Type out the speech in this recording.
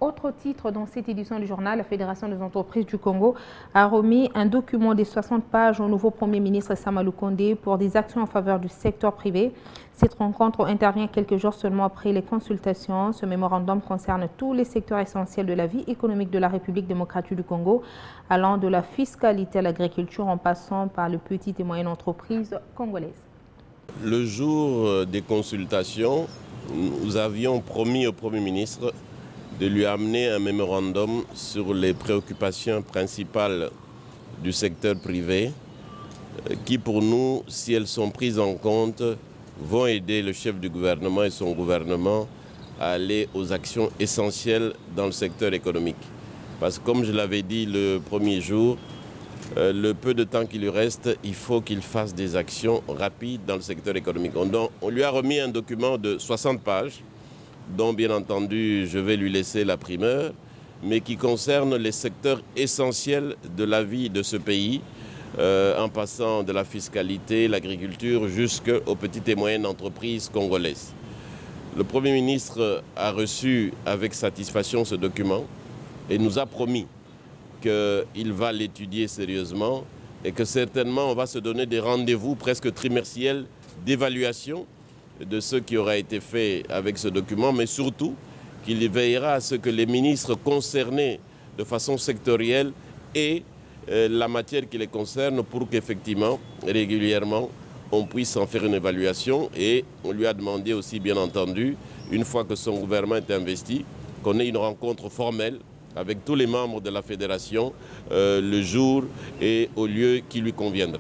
Autre titre dans cette édition du journal, la Fédération des entreprises du Congo a remis un document de 60 pages au nouveau Premier ministre Sama Lukonde pour des actions en faveur du secteur privé. Cette rencontre intervient quelques jours seulement après les consultations. Ce mémorandum concerne tous les secteurs essentiels de la vie économique de la République démocratique du Congo, allant de la fiscalité à l'agriculture en passant par les petites et moyennes entreprises congolaises. Le jour des consultations, nous avions promis au Premier ministre de lui amener un mémorandum sur les préoccupations principales du secteur privé qui, pour nous, si elles sont prises en compte, vont aider le chef du gouvernement et son gouvernement à aller aux actions essentielles dans le secteur économique. Parce que comme je l'avais dit le premier jour, le peu de temps qui lui reste, il faut qu'il fasse des actions rapides dans le secteur économique. On lui a remis un document de 60 pages dont bien entendu je vais lui laisser la primeur, mais qui concerne les secteurs essentiels de la vie de ce pays, en passant de la fiscalité, l'agriculture, jusqu'aux petites et moyennes entreprises congolaises. Le Premier ministre a reçu avec satisfaction ce document et nous a promis qu'il va l'étudier sérieusement et que certainement on va se donner des rendez-vous presque trimestriels d'évaluation de ce qui aura été fait avec ce document, mais surtout qu'il veillera à ce que les ministres concernés de façon sectorielle aient la matière qui les concerne pour qu'effectivement, régulièrement, on puisse en faire une évaluation. Et on lui a demandé aussi, bien entendu, une fois que son gouvernement est investi, qu'on ait une rencontre formelle avec tous les membres de la fédération le jour et au lieu qui lui conviendrait.